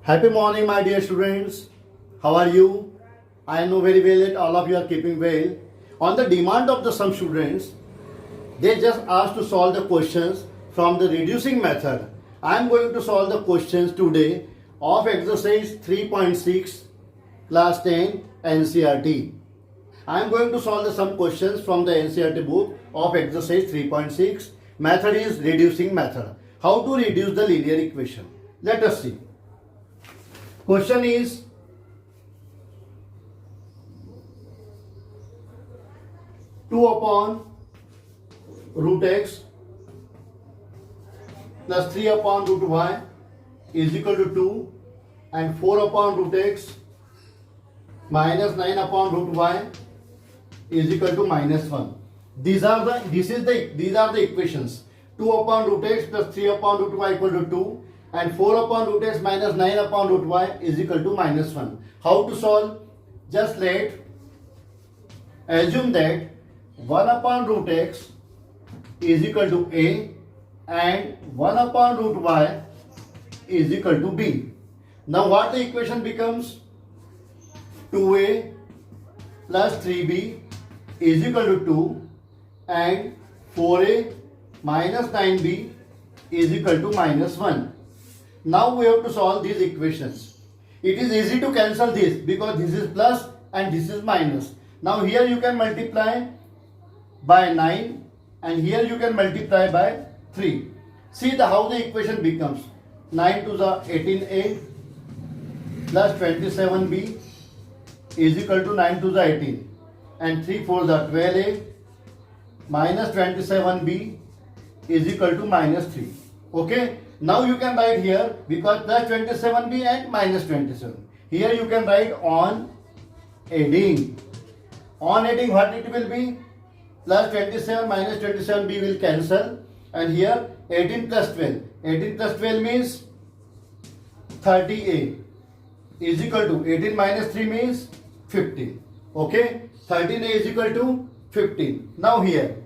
Happy morning, my dear students. How are you? I know very well that all of you are keeping well. On the demand of some students, they just asked to solve the questions from the reducing method. I am going to solve the questions today of exercise 3.6 class 10 NCERT. I am going to solve some questions from the NCERT book of exercise 3.6. Method is reducing method. How to reduce the linear equation? Let us see. Question is, two upon root x plus 3 upon root y is equal to 2, and 4 upon root x minus 9 upon root y is equal to minus 1. These are the equations. 2 upon root x plus 3 upon root y equal to 2, and 4 upon root x minus 9 upon root y is equal to minus 1. How to solve? Just assume that 1 upon root x is equal to a and 1 upon root y is equal to b. Now what the equation becomes? 2a plus 3b is equal to 2, and 4a minus 9b is equal to minus 1. Now we have to solve these equations. It is easy to cancel this because this is plus and this is minus. Now here you can multiply by 9 and here you can multiply by 3. See how the equation becomes. 9 to the 18a plus 27b is equal to 9 to the 18, and 3 for the 12a minus 27b is equal to minus 3. Okay. Now you can write here, because plus 27b and minus 27. Here you can write on adding. On adding, what it will be? Plus 27 minus 27b will cancel, and here 18 plus 12. 18 plus 12 means 30a is equal to 18 minus 3 means 15. Okay, 13a is equal to 15. Now here,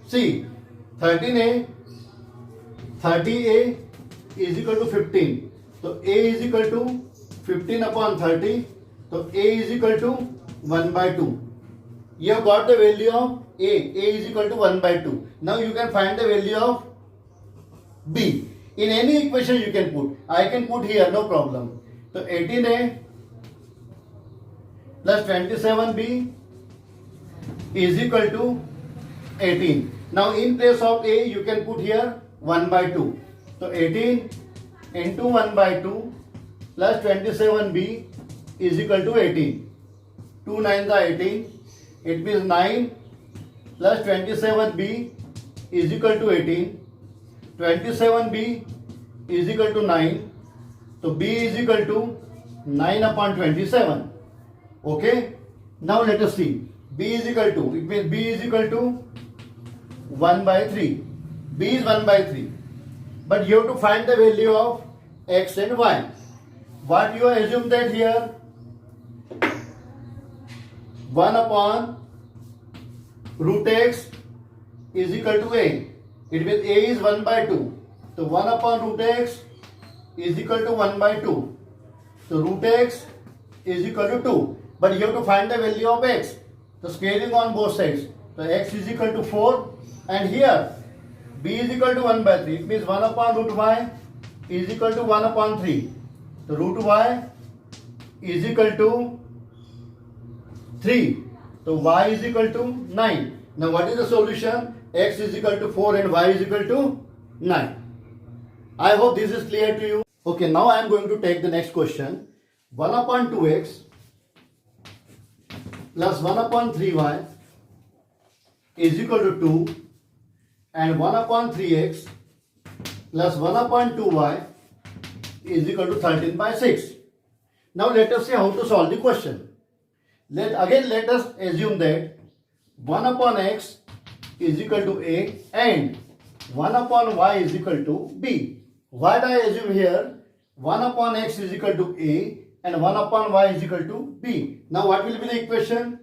see, 30a is equal to 15. So a is equal to 15 upon 30. So a is equal to 1 by 2. You have got the value of a. A is equal to 1 by 2. Now you can find the value of b. In any equation you can put. I can put here, no problem. So 18a plus 27b is equal to 18. Now in place of a you can put here 1 by 2. So 18 into 1 by 2 plus 27b is equal to 18. 2 9 the 18. It means 9 plus 27b is equal to 18. 27b is equal to 9. So b is equal to 9 upon 27. Okay. Now let us see. B is equal to, it means b is equal to 1 by 3. B is 1 by 3. But you have to find the value of x and y. What you assume that here? 1 upon root x is equal to a. It means a is 1 by 2. So 1 upon root x is equal to 1 by 2. So root x is equal to 2. But you have to find the value of x. So scaling on both sides. So x is equal to 4. And here b is equal to 1 by 3. It means 1 upon root y is equal to 1 upon 3. So root y is equal to 3. So y is equal to 9. Now what is the solution? X is equal to 4 and y is equal to 9. I hope this is clear to you. Okay, now I am going to take the next question. 1 upon 2x plus 1 upon 3y is equal to 2, and 1 upon 3x plus 1 upon 2y is equal to 13 by 6. Now let us see how to solve the question. Let us assume that 1 upon x is equal to a and 1 upon y is equal to b. What I assume here? 1 upon x is equal to a and 1 upon y is equal to b. Now what will be the equation?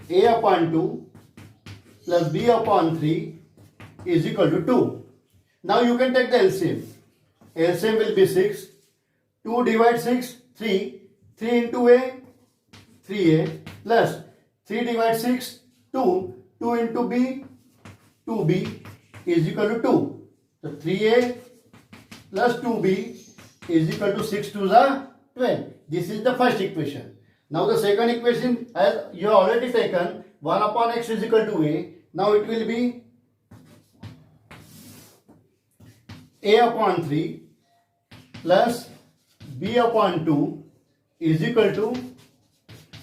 a upon 2 plus b upon 3 is equal to 2. Now you can take the LCM. LCM will be 6. 2 divide 6, 3. 3 into a, 3a plus 3 divide 6, 2. 2 into b, 2b is equal to 2. So 3a plus 2b is equal to 6 to the 12. This is the first equation. Now the second equation, as you have already taken, 1 upon x is equal to a. Now it will be a upon 3 plus b upon 2 is equal to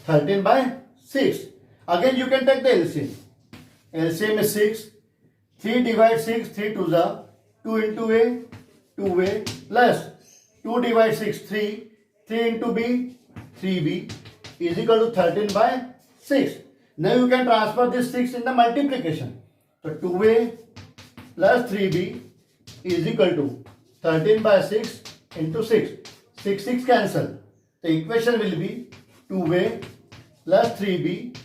13 by 6. Again you can take the LCM. LCM is 6. 3 divide 6, 3 to the 2 into a, 2a plus 2 divide 6, 3. 3 into b, 3b is equal to 13 by 6. Now you can transfer this 6 in the multiplication. So 2a plus 3b is equal to 13 by 6 into 6. 6 cancel. The equation will be 2a plus 3b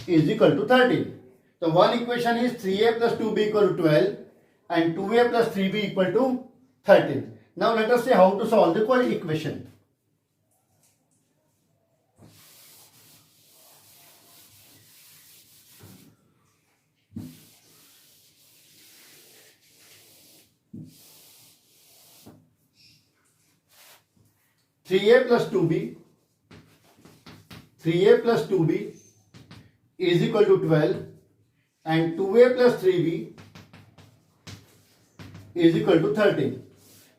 is equal to 13. So one equation is 3a plus 2b equal to 12 and 2a plus 3b equal to 13. Now let us see how to solve the equation. (3a plus 2b) is equal to 12 and 2a plus 3b is equal to 13.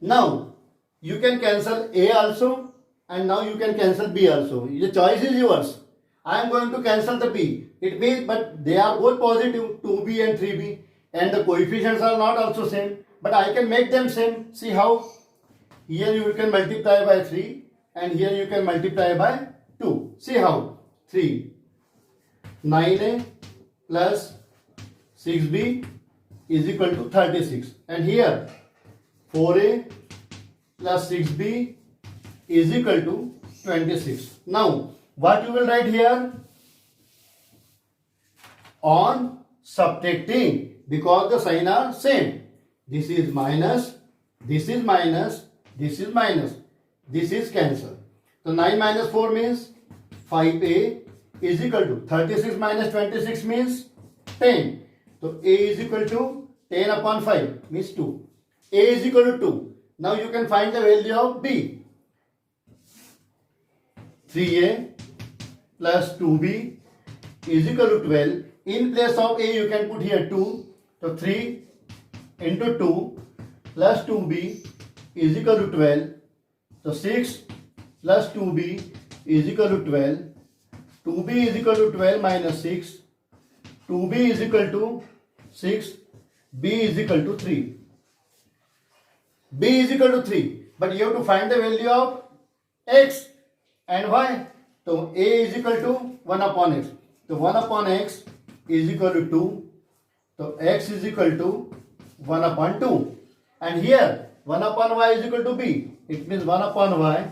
Now you can cancel a also and now you can cancel b also. The choice is yours. I am going to cancel the b. It means, but they are both positive, 2b and 3b, and the coefficients are not also same. But I can make them same. See how? Here you can multiply by 3 and here you can multiply by 2. See how? 3. 9a plus 6b is equal to 36. And here 4a plus 6b is equal to 26. Now what you will write here? On subtracting, because the sign are same. This is minus, this is minus, this is minus, this is cancelled. So 9 minus 4 means 5a is equal to 36 minus 26 means 10. So a is equal to 10 upon 5 means 2. A is equal to 2. Now you can find the value of b. 3a plus 2b is equal to 12. In place of a you can put here 2. So 3 into 2 plus 2b is equal to 12. So 6 plus 2b is equal to 12. 2b is equal to 12 minus 6. 2b is equal to 6. b is equal to 3. b is equal to 3. But you have to find the value of x and y. So a is equal to 1 upon x. So 1 upon x is equal to 2. So x is equal to 1 upon 2. And here 1 upon y is equal to b. It means 1 upon y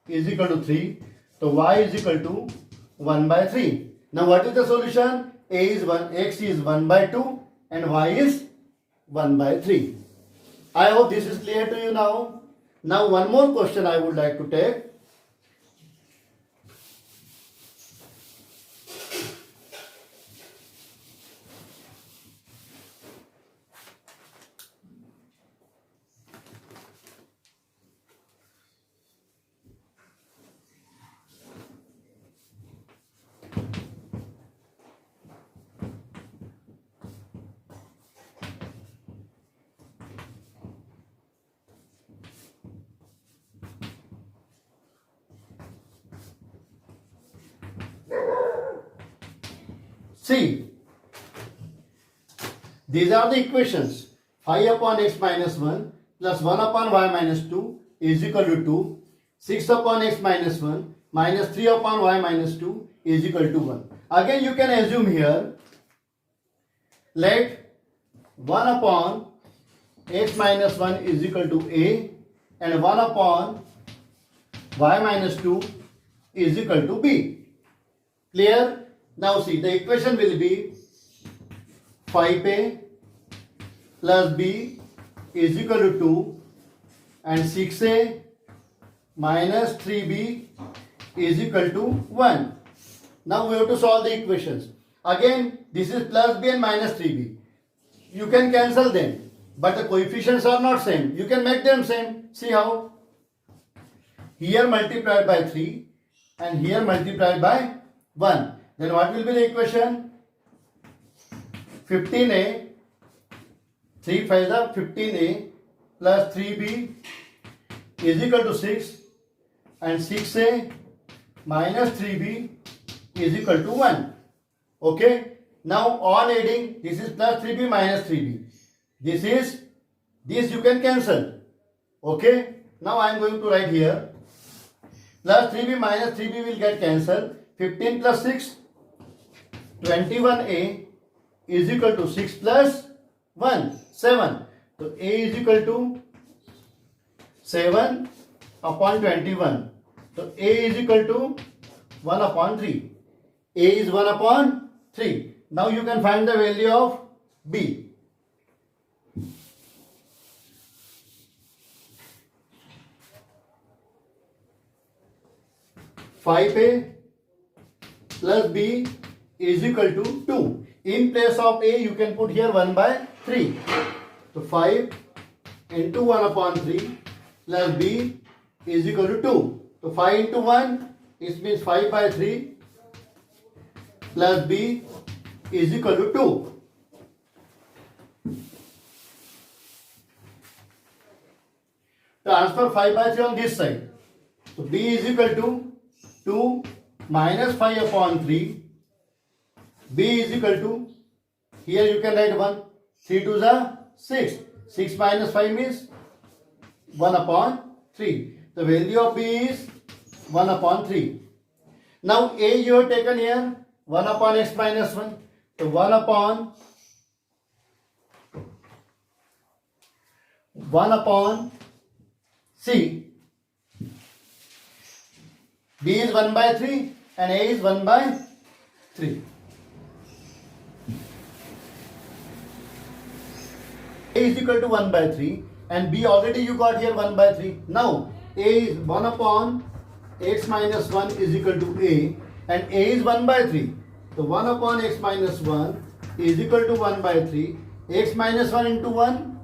is equal to 3. So y is equal to 1 by 3. Now what is the solution? A is 1, x is 1 by 2 and y is 1 by 3. I hope this is clear to you now. Now one more question I would like to take. See, these are the equations. 5 upon x minus 1 plus 1 upon y minus 2 is equal to 2. 6 upon x minus 1 minus 3 upon y minus 2 is equal to 1. Again you can assume here, let 1 upon x minus 1 is equal to a and 1 upon y minus 2 is equal to b. Clear? Now see, the equation will be 5a plus b is equal to 2 and 6a minus 3b is equal to 1. Now we have to solve the equations. Again, this is plus b and minus 3b. You can cancel them, but the coefficients are not same. You can make them same. See how? Here multiplied by 3 and here multiplied by 1. Then what will be the equation? 15a, 3 5 is 15a plus 3b is equal to 6 and 6a minus 3b is equal to 1. Okay. Now on adding, this is plus 3b minus 3b. This you can cancel. Okay. Now I am going to write here. Plus 3b minus 3b will get cancelled. 15 plus 6, 21a is equal to 6 plus 1, 7. So a is equal to 7 upon 21. So a is equal to 1 upon 3. A is 1 upon 3. Now you can find the value of b. (5a plus b is equal to 2. In place of a, you can put here 1 by 3. So 5 into 1 upon 3 plus b is equal to 2. So 5 into 1, it means 5 by 3 plus b is equal to 2. Transfer 5 by 3 on this side. So b is equal to 2 minus 5 upon 3. B is equal to, here you can write 1. 3 to the 6. 6 minus 5 means 1 upon 3. The value of b is 1 upon 3. Now a you have taken here 1 upon x minus 1. So 1 upon c. B is 1 by 3 and a is 1 by 3. A is equal to 1 by 3 and b already you got here 1 by 3. Now a is 1 upon x minus 1 is equal to a and a is 1 by 3. So 1 upon x minus 1 is equal to 1 by 3. X minus 1 into 1,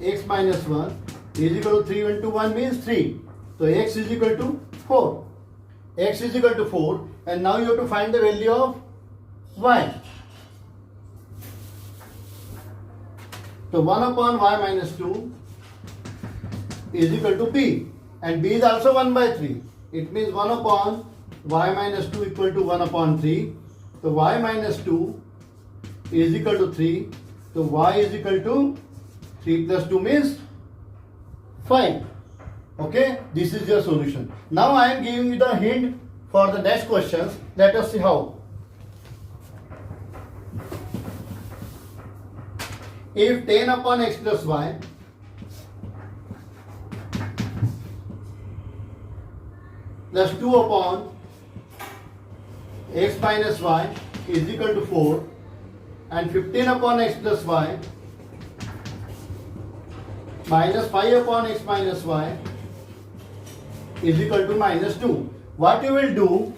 x minus 1 is equal to 3 into 1 means 3. So x is equal to 4. X is equal to 4 and now you have to find the value of y. So 1 upon y minus 2 is equal to b and b is also 1 by 3. It means 1 upon y minus 2 equal to 1 upon 3. So y minus 2 is equal to 3. So y is equal to 3 plus 2 means 5. Okay, this is your solution. Now I am giving you the hint for the next questions. Let us see how. If 10 upon x plus y plus 2 upon x minus y is equal to 4 and 15 upon x plus y minus 5 upon x minus y is equal to minus 2. What you will do,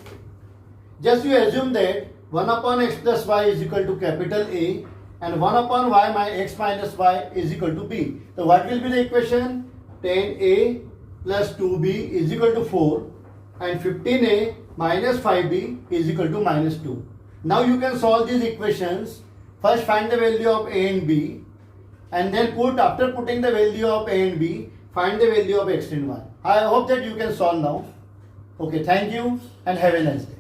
just you assume that 1 upon x plus y is equal to capital A and 1 upon y x minus y is equal to b. So what will be the equation? 10a plus 2b is equal to 4 and 15a minus 5b is equal to minus 2. Now you can solve these equations. First find the value of a and b and then after putting the value of a and b, find the value of x and y. I hope that you can solve now. Okay, thank you and have a nice day.